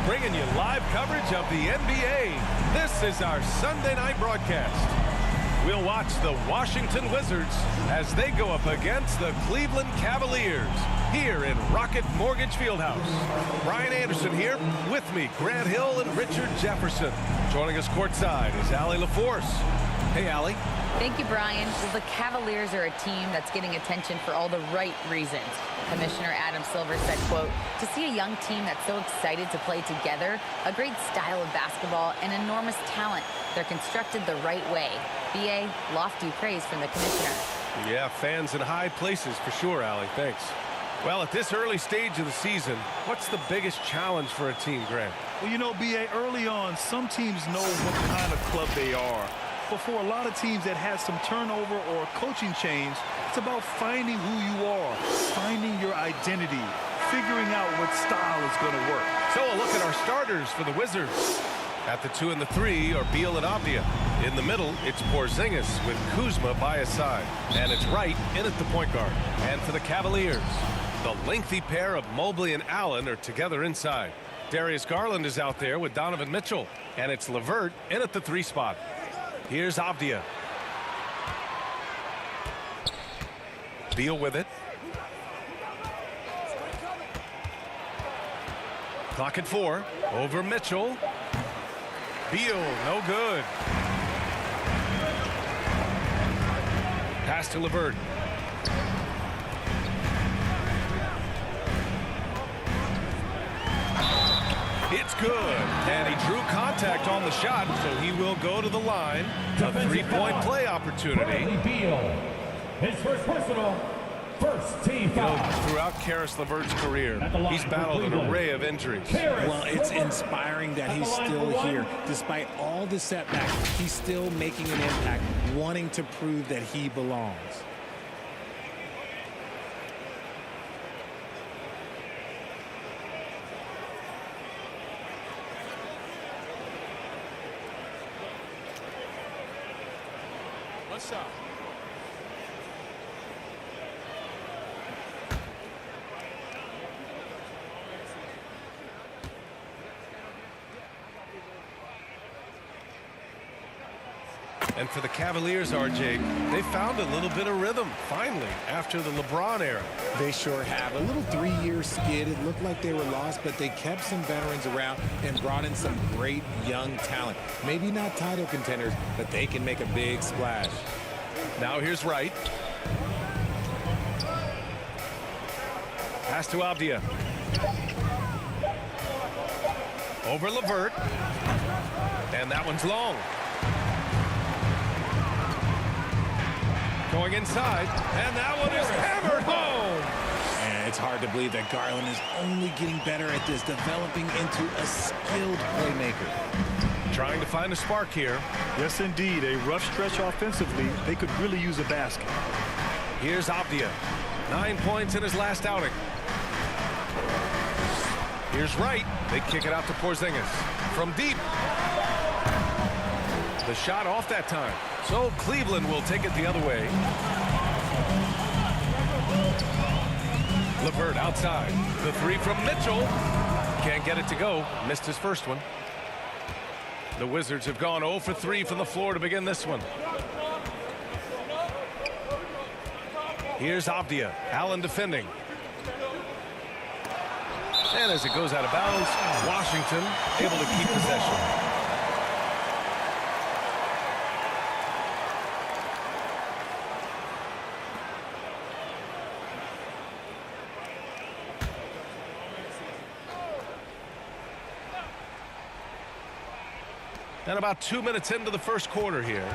bringing you live coverage of the NBA. This is our Sunday night broadcast. We'll watch the Washington Wizards as they go up against the Cleveland Cavaliers here in Rocket Mortgage Fieldhouse. Brian Anderson here, with me, Grant Hill and Richard Jefferson. Joining us courtside is Allie LaForce. Hey, Allie. Thank you, Brian. Well, the Cavaliers are a team that's getting attention for all the right reasons. Commissioner Adam Silver said, quote, "To see a young team that's so excited to play together, a great style of basketball, and enormous talent. They're constructed the right way." BA, lofty praise from the commissioner. Yeah, fans in high places for sure, Allie. Thanks. Well, at this early stage of the season, what's the biggest challenge for a team, Grant? Well, you know, BA, early on, some teams know what kind of club they are. But for a lot of teams that had some turnover or coaching change, it's about finding who you are, finding your identity, figuring out what style is going to work. So a look at our starters for the Wizards. At the 2 and the 3 are Beal and Avdia. In the middle, it's Porzingis with Kuzma by his side. And it's Wright in at the point guard. And for the Cavaliers, the lengthy pair of Mobley and Allen are together inside. Darius Garland is out there with Donovan Mitchell. And it's LeVert in at the 3 spot. Here's Avdia. Beal with it. Clock at 4. Over Mitchell. Beal, no good. Pass to LeVert. It's good. And he drew contact on the shot, so he will go to the line. A 3-point play opportunity. Beal, his first personal, first team foul. Throughout Karis LeVert's career, he's battled an array of injuries. Well, it's inspiring that he's still here. Despite all the setbacks, he's still making an impact, wanting to prove that he belongs. What's up? And for the Cavaliers, RJ, they found a little bit of rhythm, finally, after the LeBron era. They sure have. A little 3-year skid. It looked like they were lost, but they kept some veterans around and brought in some great young talent. Maybe not title contenders, but they can make a big splash. Now here's Wright. Pass to Avdia. Over LeVert. And that one's long. Going inside, and that one is hammered home. And it's hard to believe that Garland is only getting better at this, developing into a skilled playmaker. Trying to find a spark here. Yes, indeed. A rough stretch offensively. They could really use a basket. Here's Avdia. 9 points in his last outing. Here's Wright. They kick it out to Porzingis. From deep. The shot off that time. So Cleveland will take it the other way. LeVert outside. The 3 from Mitchell. Can't get it to go. Missed his first one. The Wizards have gone 0 for 3 from the floor to begin this one. Here's Avdia. Allen defending. And as it goes out of bounds, Washington able to keep possession. And about 2 minutes into the first quarter here.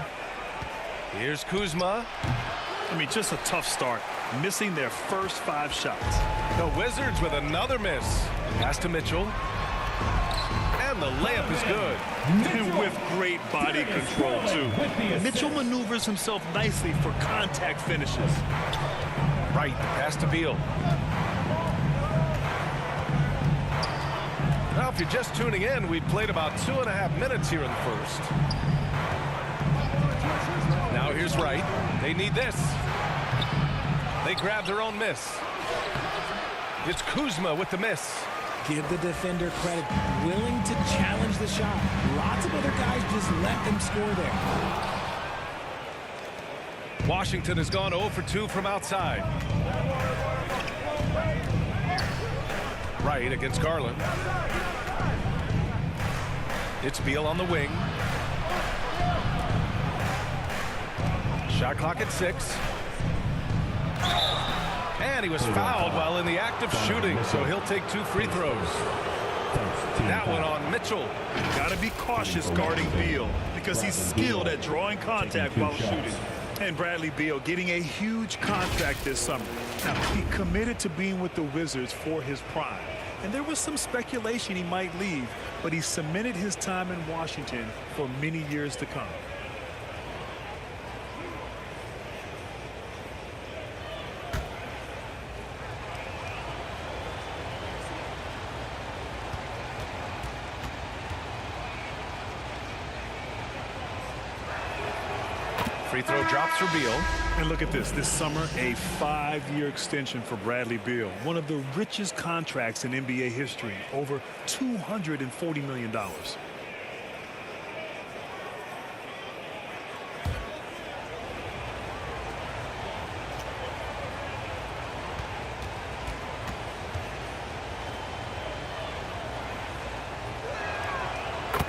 Here's Kuzma. I mean, just a tough start, missing their first 5 shots. The Wizards with another miss. Pass to Mitchell. And the layup is good. And with great body control, too. Mitchell maneuvers himself nicely for contact finishes. Right, pass to Beal. Now, if you're just tuning in, we've played about 2.5 minutes here in the first. Now here's Wright. They need this. They grab their own miss. It's Kuzma with the miss. Give the defender credit, willing to challenge the shot. Lots of other guys just let them score there. Washington has gone 0 for 2 from outside. Right against Garland. It's Beal on the wing. Shot clock at 6. And he was fouled while in the act of shooting, so he'll take 2 free throws. That one on Mitchell. Got to be cautious guarding Beal because he's skilled at drawing contact while shooting. And Bradley Beal getting a huge contract this summer. Now, he committed to being with the Wizards for his prime. And there was some speculation he might leave, but he cemented his time in Washington for many years to come. Free throw drops for Beal. And look at this summer, a 5-year extension for Bradley Beal, one of the richest contracts in NBA history, over $240 million.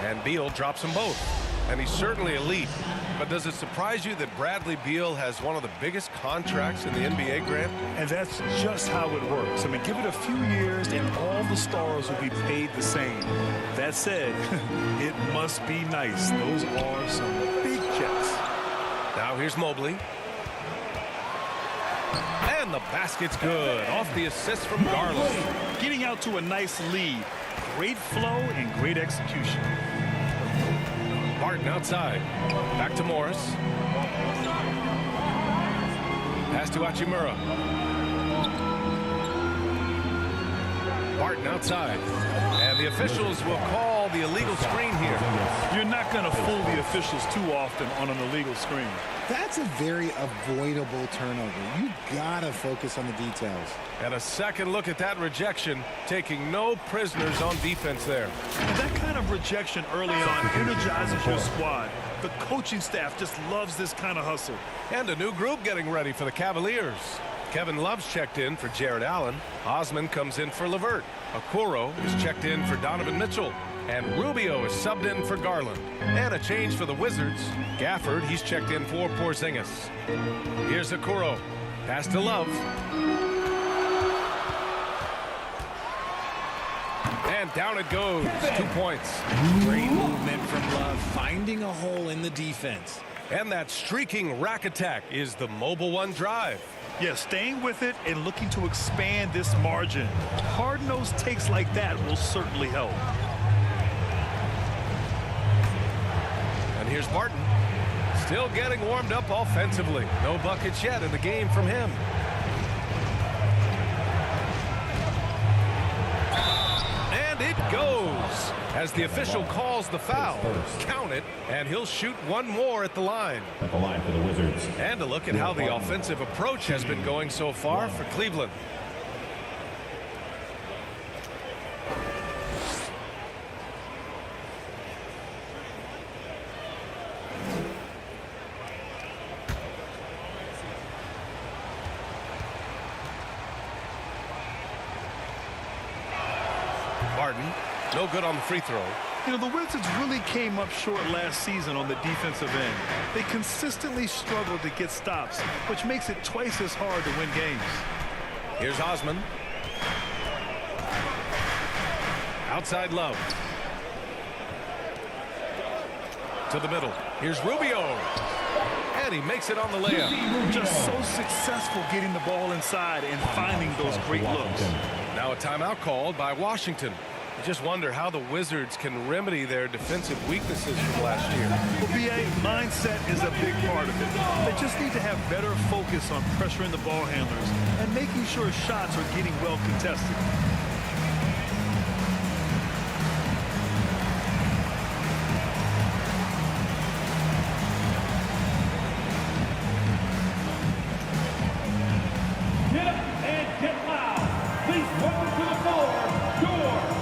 And Beal drops them both. And he's certainly elite. But does it surprise you that Bradley Beal has one of the biggest contracts in the NBA, Grant? And that's just how it works. I mean, give it a few years and all the stars will be paid the same. That said, it must be nice. Those are some big checks. Now here's Mobley. And the basket's good. Off the assist from Garland. Getting out to a nice lead. Great flow and great execution. Barton outside. Back to Morris. Pass to Hachimura. Barton outside. And the officials will call the illegal screen here. You're not going to fool the officials too often on an illegal screen. That's a very avoidable turnover. You gotta focus on the details. And a second look at that rejection, taking no prisoners on defense there. And that kind of rejection early on energizes your squad. The coaching staff just loves this kind of hustle. And a new group getting ready for the Cavaliers. Kevin Love's checked in for Jared Allen. Osman comes in for LeVert. Okoro is checked in for Donovan Mitchell. And Rubio is subbed in for Garland. And a change for the Wizards. Gafford, he's checked in for Porzingis. Here's Okoro. Pass to Love. And down it goes. 2 points. Great movement from Love, finding a hole in the defense. And that streaking rack attack is the Mobile One drive. Yeah, staying with it and looking to expand this margin. Hard-nosed takes like that will certainly help. And here's Barton. Still getting warmed up offensively. No buckets yet in the game from him. And it goes as the official calls the foul. Count it, and he'll shoot one more at the line. At the line for the Wizards. And a look at how the offensive approach has been going so far for Cleveland. Barton, no good on the free throw. You know, the Wizards really came up short last season on the defensive end. They consistently struggled to get stops, which makes it twice as hard to win games. Here's Osman. Outside Love. To the middle. Here's Rubio. And he makes it on the layup. Just so successful getting the ball inside and finding those great looks. Now a timeout called by Washington. I just wonder how the Wizards can remedy their defensive weaknesses from last year. Well, BA, mindset is a big part of it. They just need to have better focus on pressuring the ball handlers and making sure shots are getting well contested. Get up and get loud. Please welcome to the floor, your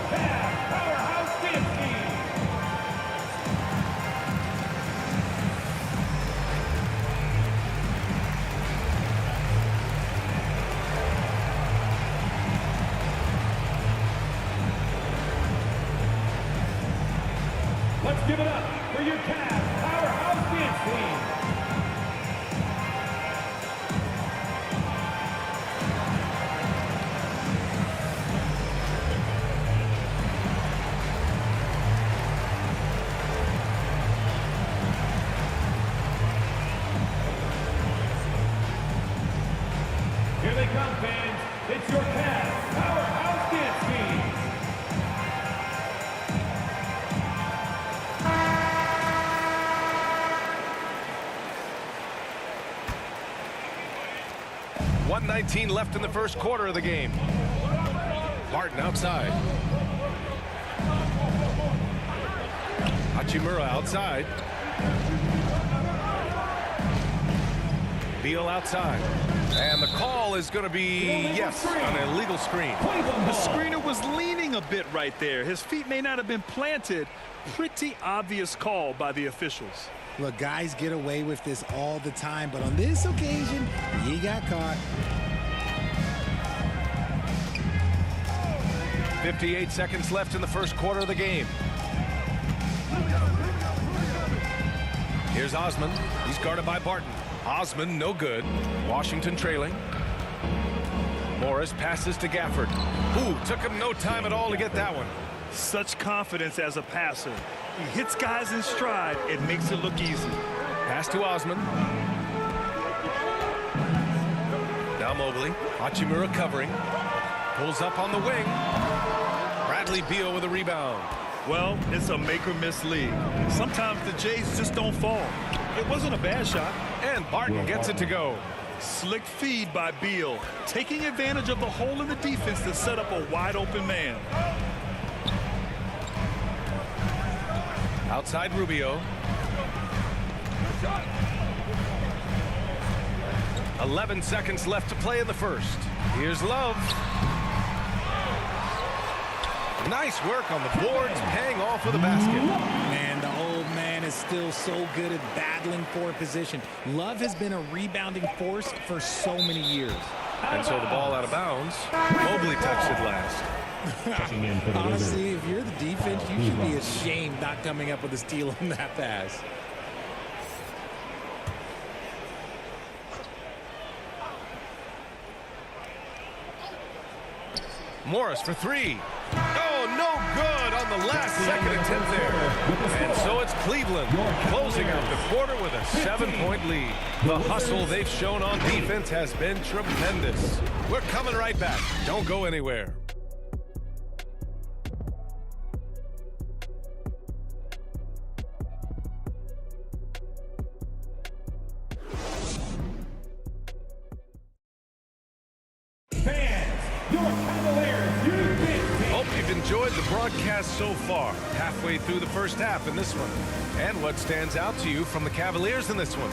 Let's give it up for your Cavs powerhouse dance team. Here they come, fans. It's your Cavs powerhouse dance team. .119 left in the first quarter of the game. Martin outside. Hachimura outside. Beal outside. And the call is going to be, yes, an illegal screen. The screener was leaning a bit right there. His feet may not have been planted. Pretty obvious call by the officials. Look, guys get away with this all the time, but on this occasion, he got caught. 58 seconds left in the first quarter of the game. Here's Osman. He's guarded by Barton. Osman, no good. Washington trailing. Morris passes to Gafford. Ooh, took him no time at all to get that one. Such confidence as a passer. He hits guys in stride. It makes it look easy. Pass to Osman. Now Mobley. Hachimura covering. Pulls up on the wing. Bradley Beal with a rebound. Well, it's a make-or-miss league. Sometimes the Jays just don't fall. It wasn't a bad shot. And Barton gets it to go. Slick feed by Beal, taking advantage of the hole in the defense to set up a wide-open man. Outside Rubio. 11 seconds left to play in the first. Here's Love. Nice work on the boards, paying off with a basket. Man, the old man is still so good at battling for position. Love has been a rebounding force for so many years. And so the ball out of bounds. Mobley touched it last. Honestly, if you're the defense, you should be ashamed not coming up with a steal on that pass. Morris for three. Oh, no good on the last second attempt there. And so it's Cleveland closing out the quarter with a 7-point lead. The hustle they've shown on defense has been tremendous. We're coming right back. Don't go anywhere. Your Cavaliers, Hope you've enjoyed the broadcast so far. Halfway through the first half in this one. And what stands out to you from the Cavaliers in this one?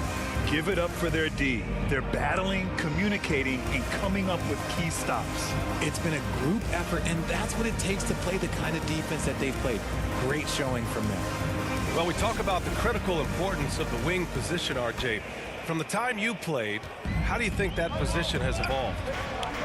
Give it up for their D. They're battling, communicating, and coming up with key stops. It's been a group effort, and that's what it takes to play the kind of defense that they've played. Great showing from them. Well, we talk about the critical importance of the wing position, RJ. From the time you played, how do you think that position has evolved?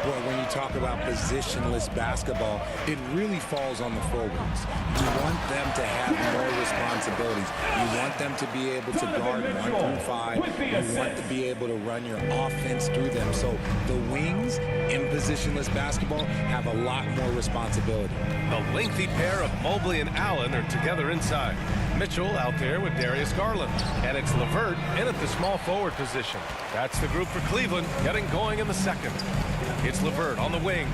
Well, when you talk about positionless basketball, it really falls on the forwards. You want them to have more responsibilities. You want them to be able to guard 1 through 5. You want to be able to run your offense through them. So the wings in positionless basketball have a lot more responsibility. A lengthy pair of Mobley and Allen are together inside. Mitchell out there with Darius Garland. And it's LeVert in at the small forward position. That's the group for Cleveland getting going in the second. It's LeVert on the wing.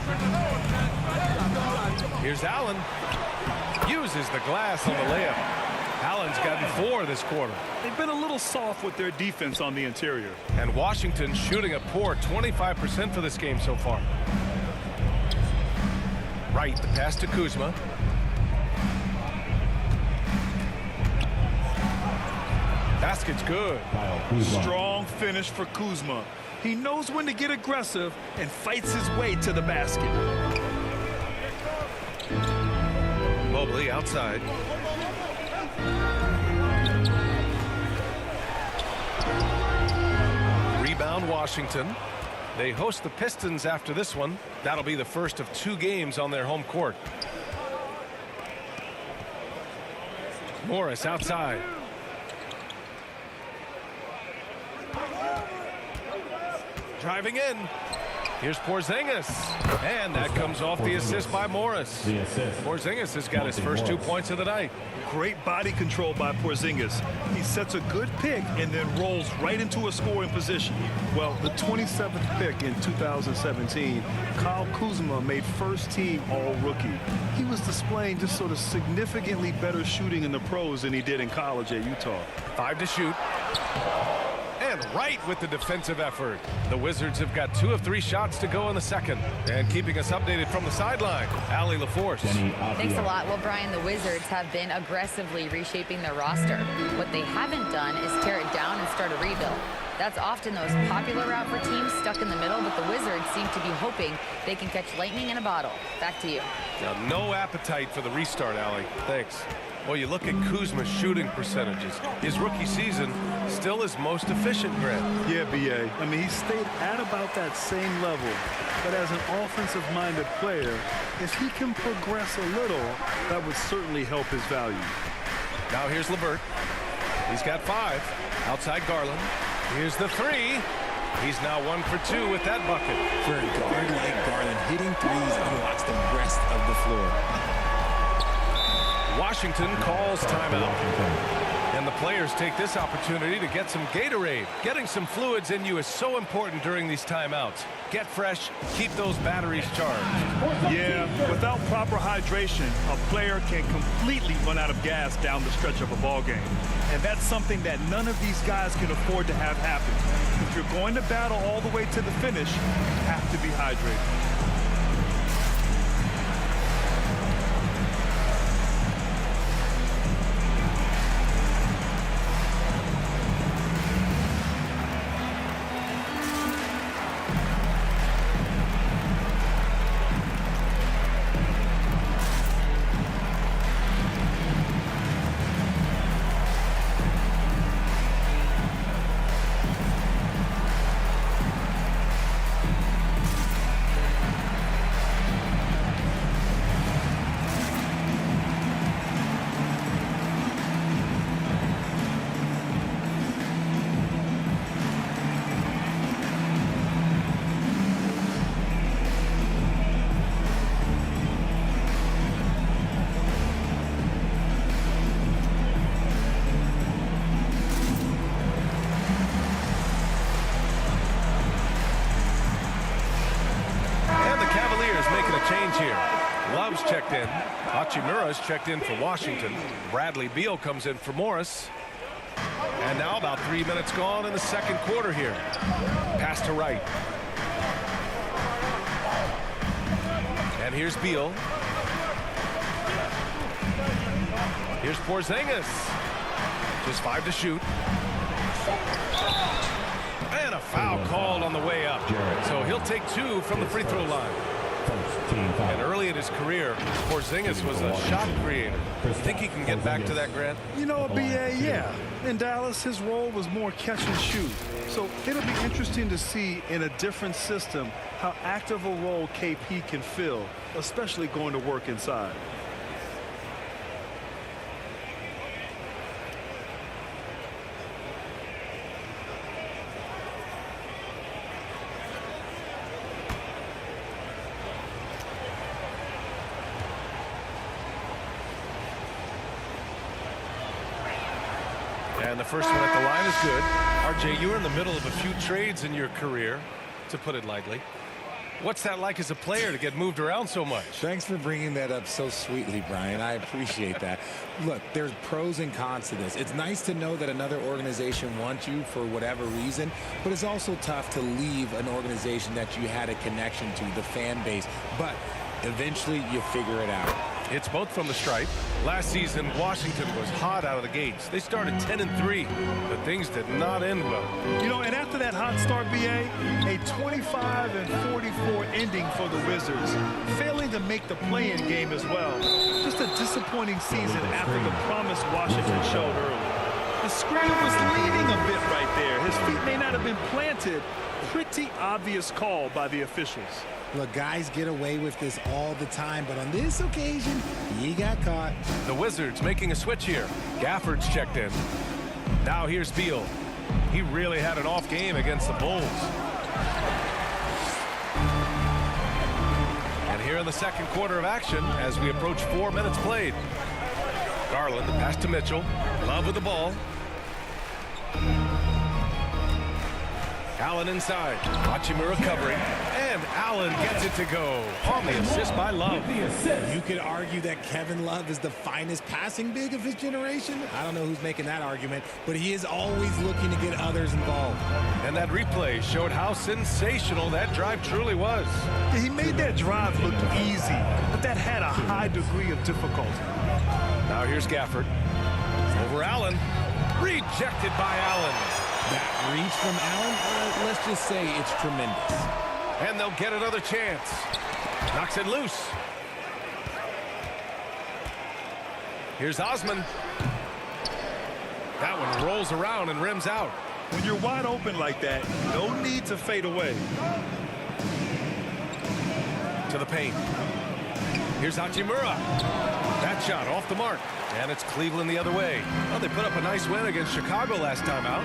Here's Allen. Uses the glass on the layup. Allen's gotten 4 this quarter. They've been a little soft with their defense on the interior. And Washington shooting a poor 25% for this game so far. Right, the pass to Kuzma. Basket's good. Strong finish for Kuzma. He knows when to get aggressive and fights his way to the basket. Mobley outside. Rebound Washington. They host the Pistons after this one. That'll be the first of 2 games on their home court. Morris outside. Driving in. Here's Porzingis. And that comes off the assist by Morris. Porzingis has got his first 2 points of the night. Great body control by Porzingis. He sets a good pick and then rolls right into a scoring position. Well, the 27th pick in 2017, Kyle Kuzma made first team all-rookie. He was displaying just sort of significantly better shooting in the pros than he did in college at Utah. 5 to shoot. And right with the defensive effort. The Wizards have got 2 of 3 shots to go in the second. And keeping us updated from the sideline, Allie LaForce. Thanks a lot. Well, Brian, the Wizards have been aggressively reshaping their roster. What they haven't done is tear it down and start a rebuild. That's often the most popular route for teams stuck in the middle, but the Wizards seem to be hoping they can catch lightning in a bottle. Back to you. Now, no appetite for the restart, Allie. Thanks. Well, you look at Kuzma's shooting percentages. His rookie season still his most efficient, Grant. Yeah, B.A. I mean, he stayed at about that same level. But as an offensive-minded player, if he can progress a little, that would certainly help his value. Now here's LeVert. He's got 5. Outside Garland. Here's the 3. He's now 1 for 2 with that bucket. For a guard like Garland, hitting threes unlocks the rest of the floor. Washington calls timeout. And the players take this opportunity to get some Gatorade. Getting some fluids in you is so important during these timeouts. Get fresh, keep those batteries charged. Yeah, without proper hydration, a player can completely run out of gas down the stretch of a ball game. And that's something that none of these guys can afford to have happen. If you're going to battle all the way to the finish, you have to be hydrated. Checked in. Hachimura's checked in for Washington. Bradley Beal comes in for Morris. And now about 3 minutes gone in the second quarter here. Pass to Wright. And here's Beal. Here's Porzingis. Just 5 to shoot. And a foul called on the way up. So he'll take 2 from the free throw line. And early in his career, Porzingis was a shot creator. Think he can get back to that, Grant? You know, B.A., yeah. In Dallas, his role was more catch and shoot. So it'll be interesting to see in a different system how active a role KP can fill, especially going to work inside. And the first one at the line is good. RJ, you were in the middle of a few trades in your career, to put it lightly. What's that like as a player to get moved around so much? Thanks for bringing that up so sweetly, Brian. I appreciate that. Look, there's pros and cons to this. It's nice to know that another organization wants you for whatever reason, but it's also tough to leave an organization that you had a connection to, the fan base. But eventually you figure it out. It's both from the stripe. Last season, Washington was hot out of the gates. They started 10-3, but things did not end well. You know, and after that hot start, B.A., a 25-44 ending for the Wizards, failing to make the play-in game as well. Just a disappointing season after the promise Washington showed early. The screen was leading a bit right there. His feet may not have been planted. Pretty obvious call by the officials. Look, guys get away with this all the time, but on this occasion, he got caught. The Wizards making a switch here. Gafford's checked in. Now here's Beal. He really had an off game against the Bulls. And here in the second quarter of action as we approach 4 minutes played. Garland, the pass to Mitchell. Love with the ball. Allen inside. Hachimura covering. And Allen gets it to go. On the assist by Love. You could argue that Kevin Love is the finest passing big of his generation. I don't know who's making that argument, but he is always looking to get others involved. And that replay showed how sensational that drive truly was. He made that drive look easy, but that had a high degree of difficulty. Now here's Gafford. Over Allen. Rejected by Allen. That reach from Allen, let's just say it's tremendous. And they'll get another chance. Knocks it loose. Here's Osman. That one rolls around and rims out. When you're wide open like that, no need to fade away. To the paint. Here's Hachimura. That shot off the mark. And it's Cleveland the other way. Well, they put up a nice win against Chicago last time out.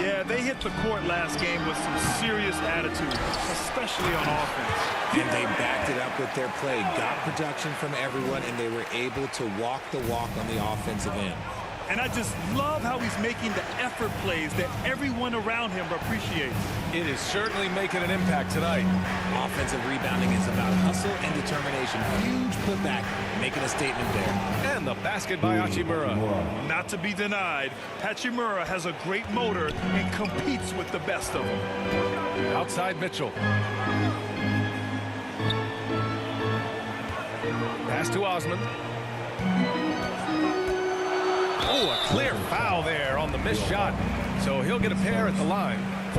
Yeah, they hit the court last game with some serious attitude, especially on offense. And they backed it up with their play, got production from everyone, and they were able to walk the walk on the offensive end. And I just love how he's making the effort plays that everyone around him appreciates. It is certainly making an impact tonight. Offensive rebounding is about hustle and determination. Huge putback, making a statement there. And the basket by Hachimura. Not to be denied, Hachimura has a great motor and competes with the best of them. Outside Mitchell. Pass to Osman. Oh, a clear foul there on the missed shot. So he'll get a pair at the line.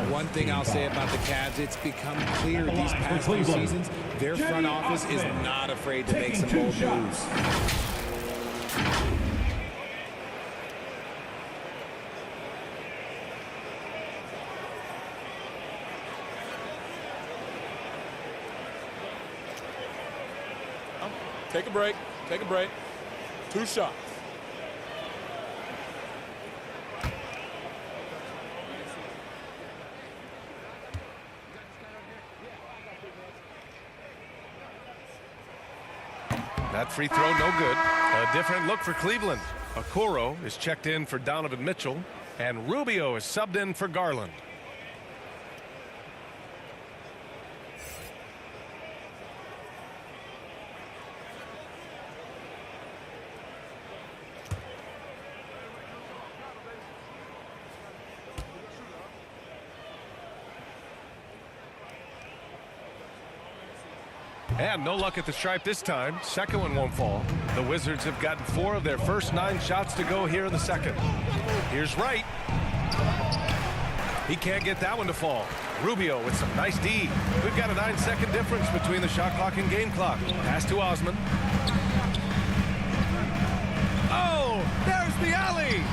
One thing I'll say about the Cavs, it's become clear these past few seasons, their front office is not afraid to make some bold moves. Take a break. Take a break. 2 shots. That free throw, no good. A different look for Cleveland. Okoro is checked in for Donovan Mitchell, and Rubio is subbed in for Garland. And no luck at the stripe this time. Second one won't fall. The Wizards have gotten 4 of their first 9 shots to go here in the second. Here's Wright. He can't get that one to fall. Rubio with some nice D. We've got a 9-second difference between the shot clock and game clock. Pass to Osman. Oh, there's the alley.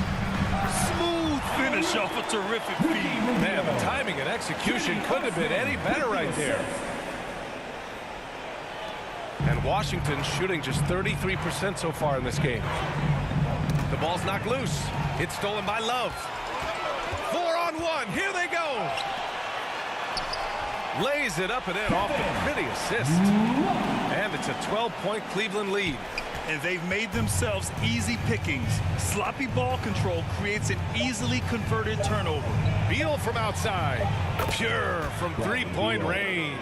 Smooth finish off a terrific feed. Man, the timing and execution couldn't have been any better right there. And Washington shooting just 33% so far in this game. The ball's knocked loose. It's stolen by Love. 4-on-1. Here they go. Lays it up and in off the pretty assist. And it's a 12-point Cleveland lead. And they've made themselves easy pickings. Sloppy ball control creates an easily converted turnover. Beal from outside. Pure from three-point range.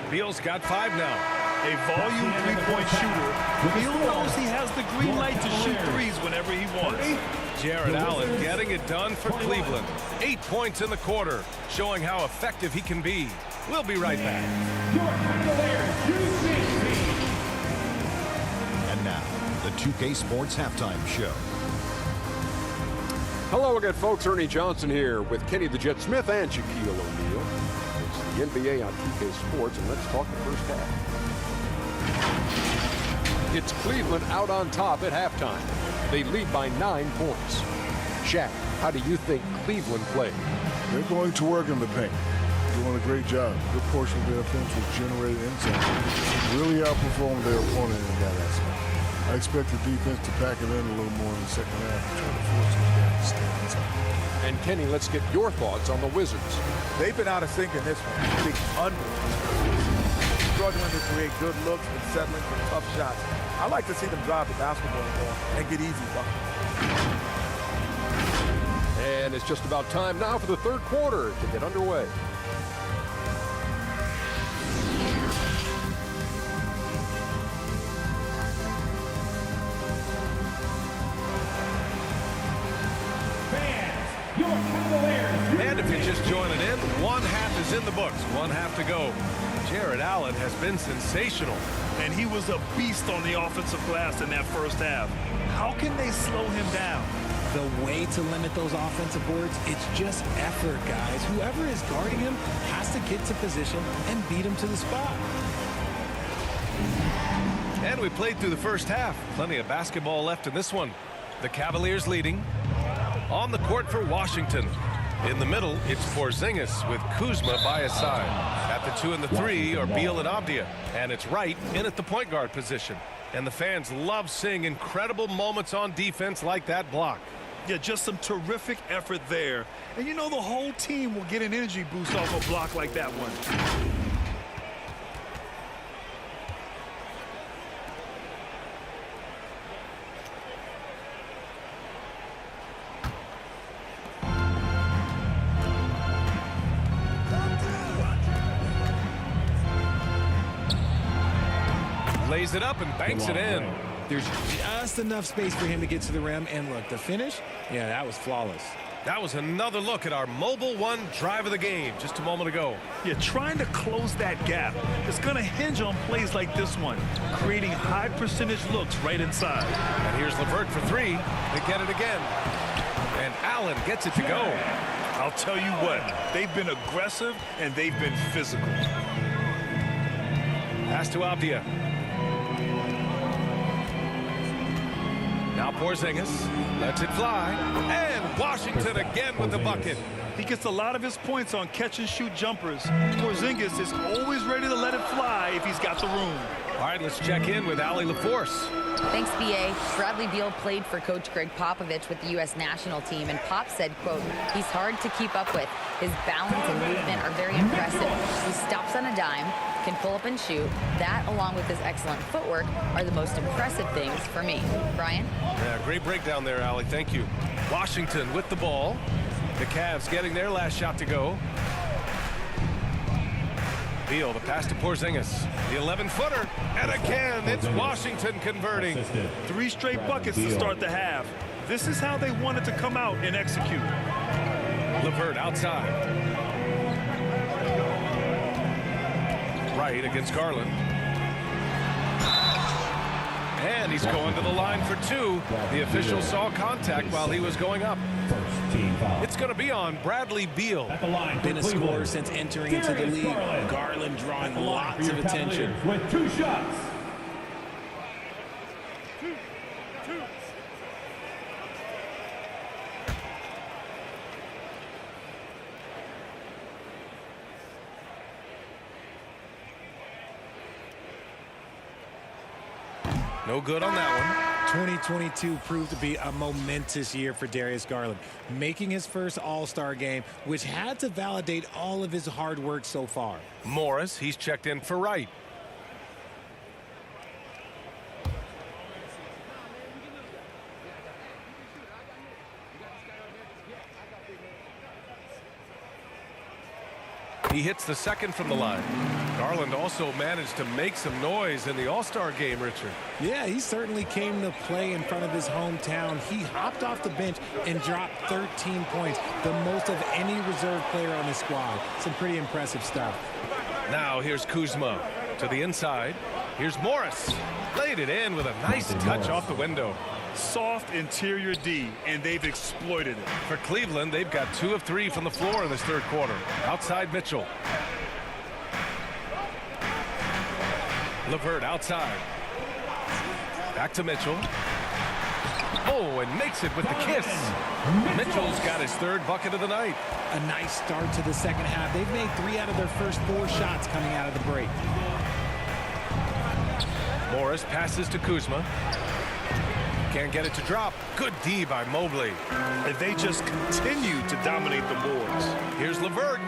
Beal's got 5 now. A volume three-point shooter. Beal knows he has the green light to shoot threes whenever he wants. Jared Allen getting it done for Cleveland. 8 points in the quarter, showing how effective he can be. We'll be right back. And now, the 2K Sports Halftime Show. Hello again, folks. Ernie Johnson here with Kenny the Jet Smith and Shaquille O'Neal. It's the NBA on 2K Sports, and let's talk the first half. It's Cleveland out on top at halftime. They lead by 9 points. Shaq, how do you think Cleveland played? They're going to work in the paint. doing a great job. Good portion of their offense was generated inside. Really outperformed their opponent in that aspect. I expect the defense to pack it in a little more in the second half and try to force these guys to stay inside. And Kenny, let's get your thoughts on the Wizards. They've been out of sync in this one. Big under. Struggling to create good looks and settling for tough shots. I like to see them drive the basketball more and get easy buckets. And it's just about time now for the third quarter to get underway. Fans, your Cavaliers. And if you're just joining in, one half is in the books, one half to go. Jared Allen has been sensational. And he was a beast on the offensive glass in that first half. How can they slow him down? The way to limit those offensive boards, it's just effort, guys. Whoever is guarding him has to get to position and beat him to the spot. And we played through the first half. Plenty of basketball left in this one. The Cavaliers leading. On the court for Washington. In the middle, it's Porzingis with Kuzma by his side. At the 2 and the 3 are Beal and Avdia. And it's Wright in at the point guard position. And the fans love seeing incredible moments on defense like that block. Yeah, just some terrific effort there. And you know the whole team will get an energy boost off a block like that one. Lays it up and banks it in. There's just enough space for him to get to the rim. And look, the finish, yeah, that was flawless. That was another look at our Mobile One drive of the game just a moment ago. Yeah, trying to close that gap. It's going to hinge on plays like this one, creating high percentage looks right inside. And here's LeVert for 3. They get it again. And Allen gets it to go. I'll tell you what, they've been aggressive and they've been physical. Pass to Avdia. Now Porzingis lets it fly. And Washington again with the bucket. He gets a lot of his points on catch-and-shoot jumpers. Porzingis is always ready to let it fly if he's got the room. All right, let's check in with Allie LaForce. Thanks, B.A. Bradley Beal played for Coach Greg Popovich with the U.S. national team, and Pop said, quote, he's hard to keep up with. His balance and movement are very impressive. He stops on a dime, can pull up and shoot. That, along with his excellent footwork, are the most impressive things for me. Brian? Yeah, great breakdown there, Allie. Thank you. Washington with the ball. The Cavs getting their last shot to go. Beal, the pass to Porzingis. The 11-footer. And again, it's Washington converting. 3 straight buckets to start the half. This is how they wanted to come out and execute. LeVert outside. Wright against Garland. And he's going to the line for 2. The official saw contact while he was going up. It's going to be on Bradley Beal. Been a scorer since entering into the league. Garland drawing lots of attention. With 2 shots. No good on that one. 2022 proved to be a momentous year for Darius Garland, making his first All-Star game, which had to validate all of his hard work so far. Morris, he's checked in for Wright. He hits the second from the line. Garland also managed to make some noise in the All-Star game, Richard. Yeah, he certainly came to play in front of his hometown. He hopped off the bench and dropped 13 points, the most of any reserve player on his squad. Some pretty impressive stuff. Now here's Kuzma to the inside. Here's Morris. Laid it in with a nice touch off the window. Soft interior D, and they've exploited it. For Cleveland, they've got 2 of 3 from the floor in this third quarter. Outside Mitchell. LeVert outside. Back to Mitchell. Oh, and makes it with the kiss. Mitchell's got his third bucket of the night. A nice start to the second half. They've made 3 out of their first 4 shots coming out of the break. Morris passes to Kuzma. Can't get it to drop. Good D by Mobley. And they just continue to dominate the boards. Here's LeVert.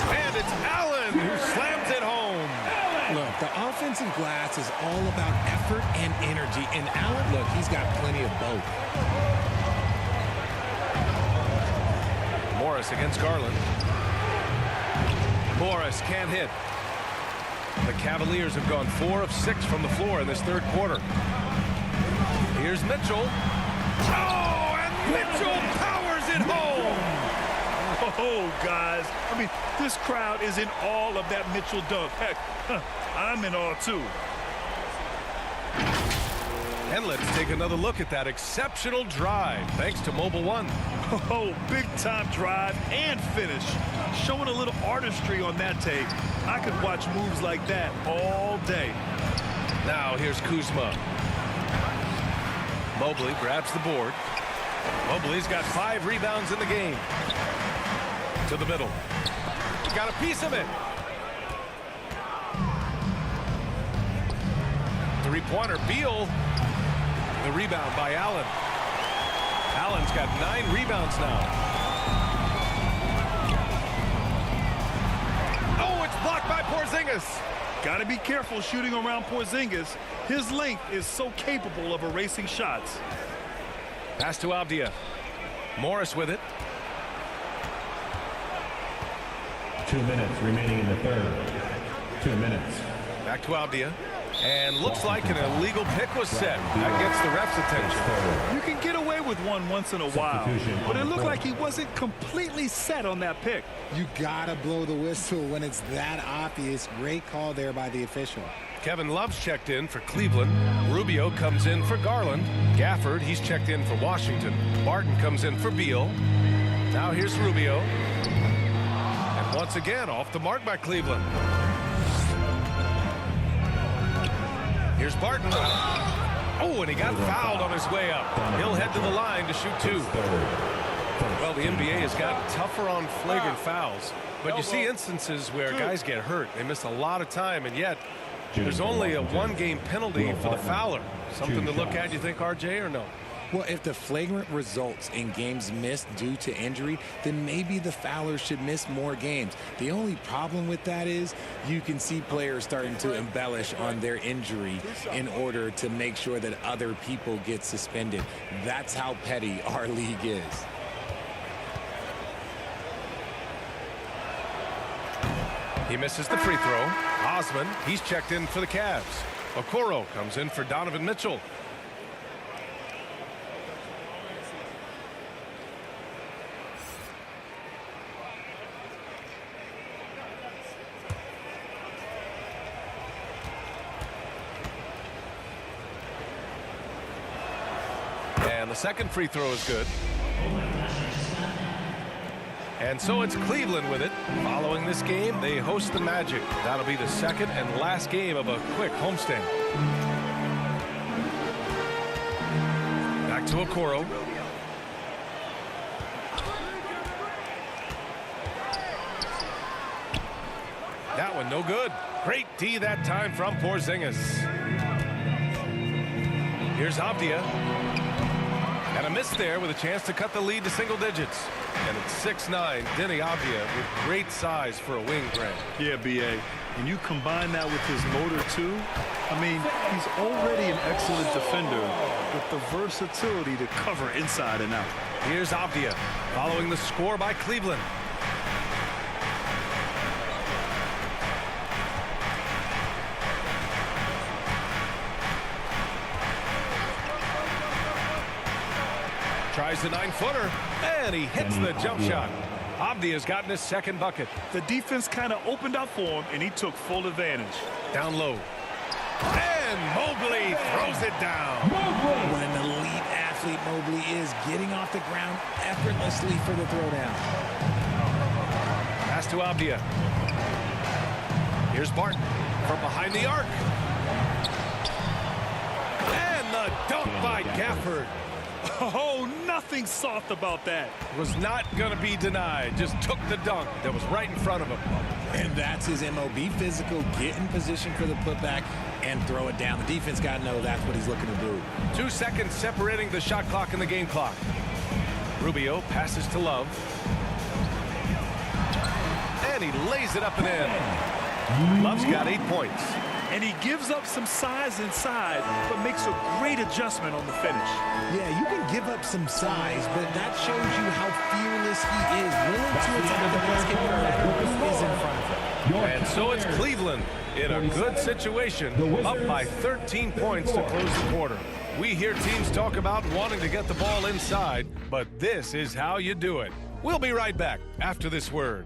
And it's Allen who slams it home. Look, the offensive glass is all about effort and energy. And Allen, look, he's got plenty of both. Morris against Garland. Morris can't hit. The Cavaliers have gone 4 of 6 from the floor in this third quarter. Here's Mitchell. Oh, and Mitchell powers it home. Oh, guys. I mean, this crowd is in awe of that Mitchell dunk. Heck, I'm in awe, too. And let's take another look at that exceptional drive, thanks to Mobile One. Oh, big-time drive and finish. Showing a little artistry on that tape. I could watch moves like that all day. Now here's Kuzma. Mobley grabs the board. Mobley's got 5 rebounds in the game. To the middle. Got a piece of it. 3-pointer. Beal. The rebound by Allen. Allen's got 9 rebounds now. Oh, it's blocked by Porzingis. Got to be careful shooting around Porzingis. His length is so capable of erasing shots. Pass to Avdia. Morris with it. 2 minutes remaining in the third. 2 minutes. Back to Avdia. And looks like an illegal pick was set. That gets the ref's attention. You can get away with one once in a while, but it looked like he wasn't completely set on that pick. You gotta blow the whistle when it's that obvious. Great call there by the official. Kevin Love's checked in for Cleveland. Rubio comes in for Garland. Gafford, he's checked in for Washington. Barton comes in for Beal. Now here's Rubio. And once again, off the mark by Cleveland. Here's Barton. Oh, and he got fouled on his way up. He'll head to the line to shoot 2. Well, the NBA has gotten tougher on flagrant fouls. But you see instances where guys get hurt. They miss a lot of time, and yet there's only a 1-game penalty for the fouler. Something to look at, you think, RJ, or no? Well, if the flagrant results in games missed due to injury, then maybe the fouler should miss more games. The only problem with that is you can see players starting to embellish on their injury in order to make sure that other people get suspended. That's how petty our league is. He misses the free throw. Osman, he's checked in for the Cavs. Okoro comes in for Donovan Mitchell. And the second free throw is good. And so it's Cleveland with it. Following this game, they host the Magic. That'll be the second and last game of a quick homestand. Back to Okoro. That one no good. Great D that time from Porzingis. Here's Avdia. And a miss there with a chance to cut the lead to single digits. And it's 6'9", Denny Avdia with great size for a wing, Grant. Yeah, B.A. And you combine that with his motor, too. I mean, he's already an excellent defender with the versatility to cover inside and out. Here's Avdia following the score by Cleveland. Tries the 9-footer, and he hits the jump shot. Avdia's gotten his second bucket. The defense kind of opened up for him, and he took full advantage. Down low. And Mobley throws it down. What an elite athlete Mobley is, getting off the ground effortlessly for the throwdown. Pass to Avdia. Here's Barton from behind the arc. And the dunk Dunk by Gafford. Oh, nothing soft about that. Was not going to be denied. Just took the dunk that was right in front of him. And that's his MO. Be physical, get in position for the putback, and throw it down. The defense got to know that's what he's looking to do. 2 seconds separating the shot clock and the game clock. Rubio passes to Love. And he lays it up and in. Love's got 8 points. And he gives up some size inside, but makes a great adjustment on the finish. Yeah, you can give up some size, but that shows you how fearless he is, willing to attack the basket no matter who is in front of him. And so it's Cleveland in a good situation, up by 13 points to close the quarter. We hear teams talk about wanting to get the ball inside, but this is how you do it. We'll be right back after this word.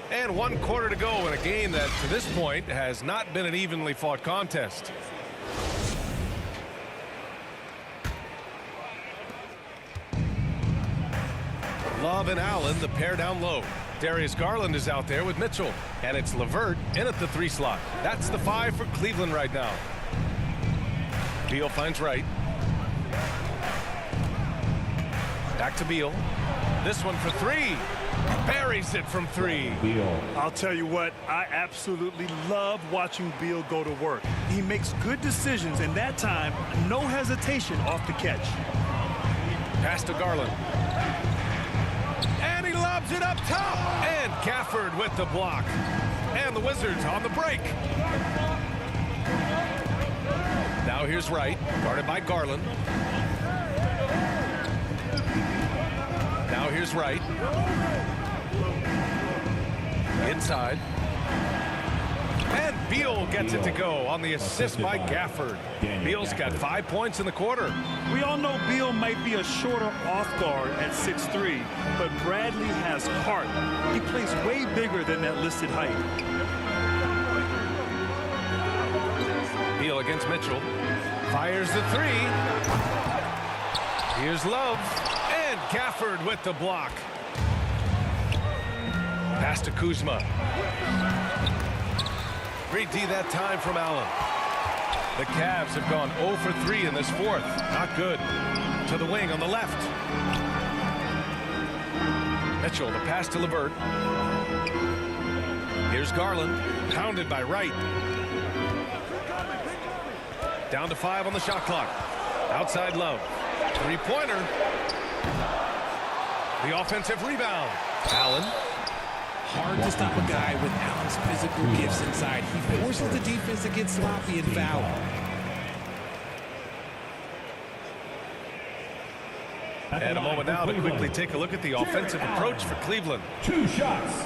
And 1 quarter to go in a game that, to this point, has not been an evenly fought contest. Love and Allen, the pair down low. Darius Garland is out there with Mitchell. And it's LeVert in at the 3 slot. That's the 5 for Cleveland right now. Beal finds Wright. Back to Beal. This one for 3. Buries it from 3. I'll tell you what, I absolutely love watching Beal go to work. He makes good decisions, and that time, no hesitation off the catch. Pass to Garland. And he lobs it up top. And Gafford with the block. And the Wizards on the break. Now here's Wright, guarded by Garland. Now here's Wright. Inside. And Beal gets it to go on the assist by Gafford. Beal's got 5 points in the quarter. We all know Beal might be a shorter off guard at 6'3", but Bradley has heart. He plays way bigger than that listed height. Beal against Mitchell. Fires the 3. Here's Love. And Gafford with the block. Pass to Kuzma. Great D that time from Allen. The Cavs have gone 0 for 3 in this 4th. Not good. To the wing on the left. Mitchell, the pass to LeVert. Here's Garland. Pounded by Wright. Down to 5 on the shot clock. Outside Love. 3-pointer. The offensive rebound. Allen. Hard to stop a guy with Allen's physical gifts inside. He forces the defense to get sloppy and foul. And a moment now to quickly take a look at the offensive approach for Cleveland. 2 shots.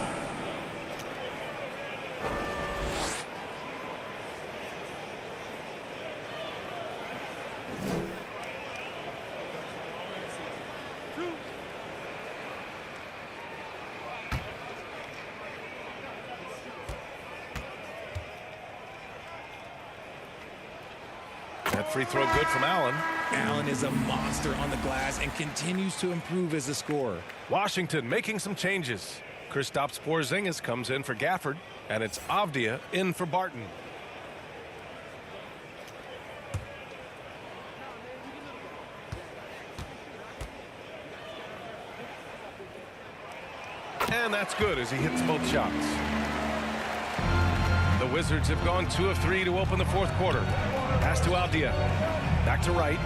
That free throw good from Allen. Allen is a monster on the glass and continues to improve as a scorer. Washington making some changes. Kristaps Porzingis comes in for Gafford, and it's Avdia in for Barton. And that's good as he hits both shots. The Wizards have gone 2 of 3 to open the 4th quarter. Pass to Avdia. Back to Wright.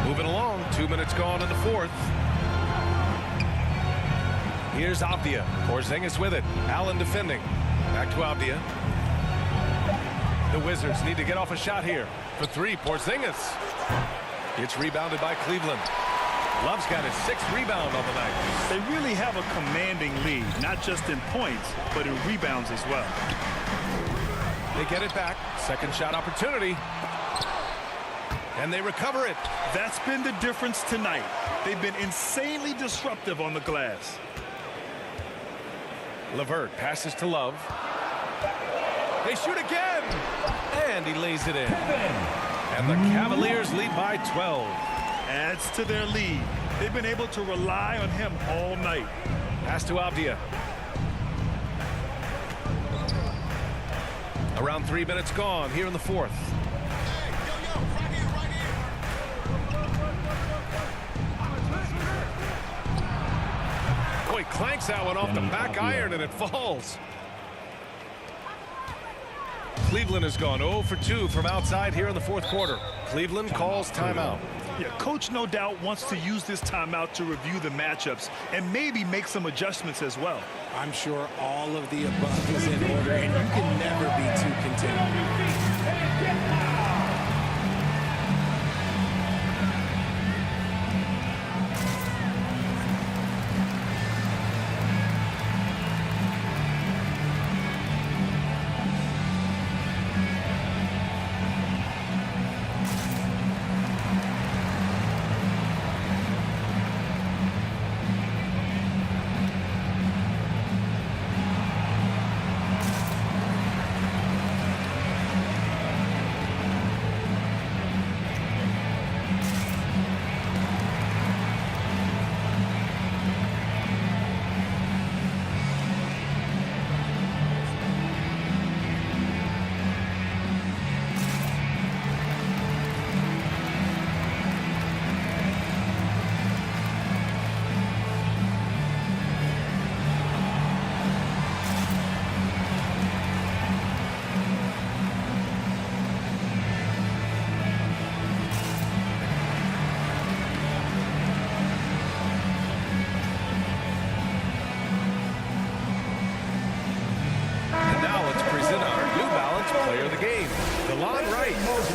Moving along. 2 minutes gone in the 4th. Here's Avdia. Porzingis with it. Allen defending. Back to Avdia. The Wizards need to get off a shot here. For 3, Porzingis. It's rebounded by Cleveland. Love's got his 6th rebound on the night. They really have a commanding lead, not just in points, but in rebounds as well. They get it back. Second shot opportunity. And they recover it. That's been the difference tonight. They've been insanely disruptive on the glass. LeVert passes to Love. They shoot again. And he lays it in. And the Cavaliers lead by 12. Adds to their lead. They've been able to rely on him all night. Pass to Avdia. Around 3 minutes gone here in the fourth. Boy, clanks that one off the back iron and it falls. Cleveland has gone 0 for 2 from outside here in the fourth quarter. Cleveland calls timeout. Yeah, coach no doubt wants to use this timeout to review the matchups and maybe make some adjustments as well. I'm sure all of the above is in order, and you can never be too content.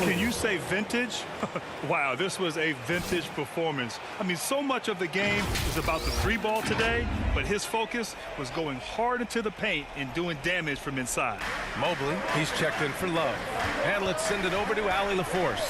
Can you say vintage? Wow, this was a vintage performance. I mean, so much of the game is about the free ball today, but his focus was going hard into the paint and doing damage from inside. Mobley, he's checked in for Love. And let's send it over to Allie LaForce.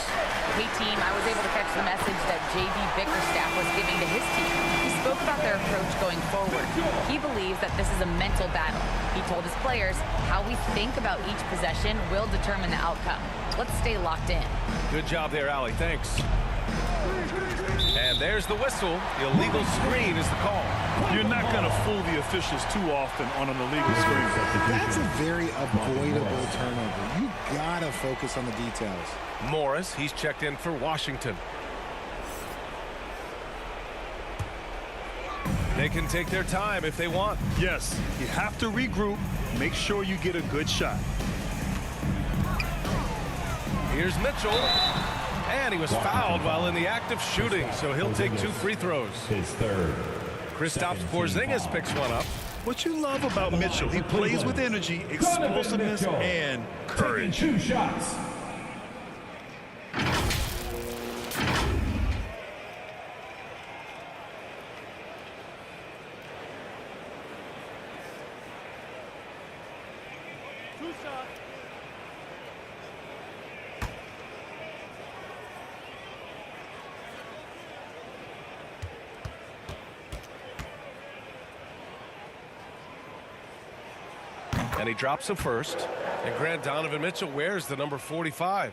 Hey, team, I was able to catch the message that J.B. Bickerstaff was giving to his team. He spoke about their approach going forward. He believes that this is a mental battle. He told his players how we think about each possession will determine the outcome. Let's stay locked in. Good job there, Allie. Thanks. And there's the whistle. The illegal screen is the call. You're not going to fool the officials too often on an illegal screen. That's a very avoidable turnover. You got to focus on the details. Morris, he's checked in for Washington. They can take their time if they want. Yes, you have to regroup. Make sure you get a good shot. Here's Mitchell. And he was fouled while in the act of shooting, so he'll take 2 free throws. His third. Kristaps Porzingis picks one up. What you love about Mitchell, he plays with energy, explosiveness, and courage. 2 shots. And he drops a first. And Grant Donovan Mitchell wears the number 45.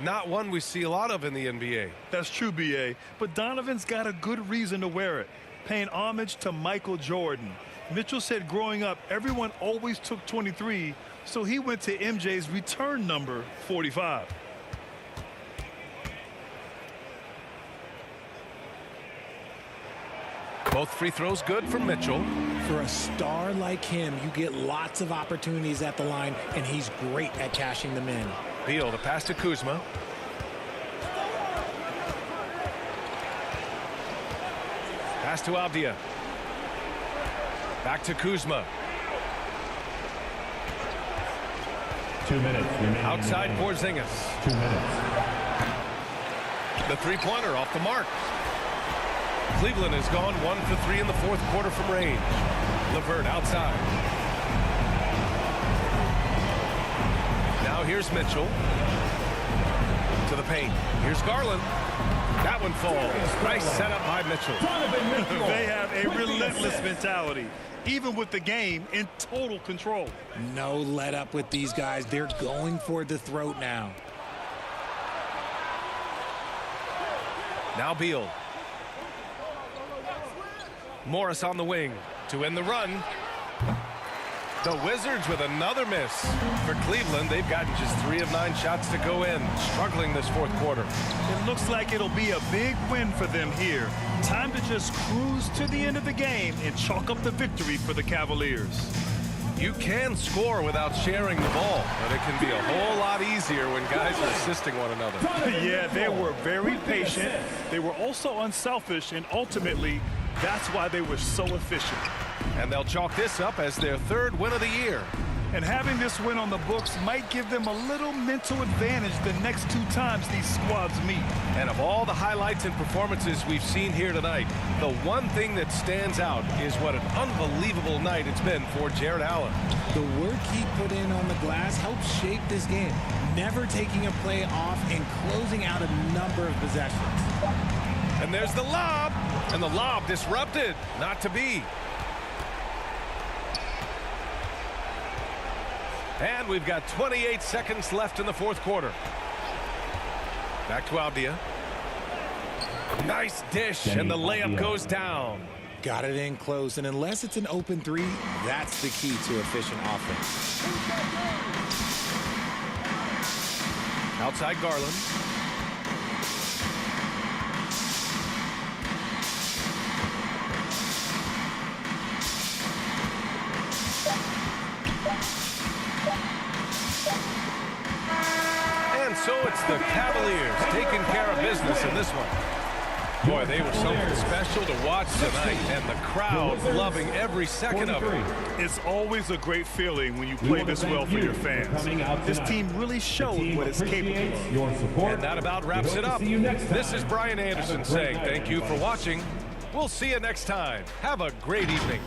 Not one we see a lot of in the NBA. That's true, B.A., but Donovan's got a good reason to wear it, paying homage to Michael Jordan. Mitchell said growing up, everyone always took 23, so he went to MJ's return number 45. Both free throws good for Mitchell. For a star like him, you get lots of opportunities at the line, and he's great at cashing them in. Beal to pass to Kuzma. Pass to Avdia. Back to Kuzma. 2 minutes remaining. Outside Porzingis. 2 minutes. The three-pointer off the mark. Cleveland has gone 1 for 3 in the fourth quarter from range. LeVert outside. Now here's Mitchell. To the the paint. Here's Garland. That one falls. Nice setup by Mitchell. They have a relentless mentality, even with the game in total control. No let up with these guys. They're going for the throat now. Now Beal. Morris on the wing to end the run. The Wizards with another miss. For Cleveland, they've gotten just 3 of 9 shots to go in, struggling this fourth quarter. It looks like it'll be a big win for them here. Time to just cruise to the end of the game and chalk up the victory for the Cavaliers. You can score without sharing the ball, but it can be a whole lot easier when guys are assisting one another. Yeah, they were very patient. They were also unselfish, and ultimately, that's why they were so efficient. And they'll chalk this up as their 3rd win of the year. And having this win on the books might give them a little mental advantage the next 2 times these squads meet. And of all the highlights and performances we've seen here tonight, the one thing that stands out is what an unbelievable night it's been for Jared Allen. The work he put in on the glass helped shape this game, never taking a play off and closing out a number of possessions. And there's the lob, and the lob disrupted, not to be. And we've got 28 seconds left in the fourth quarter. Back to Avdia. Nice dish, and the layup goes down. Got it in close, and unless it's an open 3, that's the key to efficient offense. Outside Garland. So it's the Cavaliers taking care of business in this one. Boy, they were something special to watch tonight, and the crowd loving every second of it. It's always a great feeling when you play this well for your fans. This team really showed what it's capable of. And that about wraps it up. This is Brian Anderson saying thank you for watching. We'll see you next time. Have a great evening.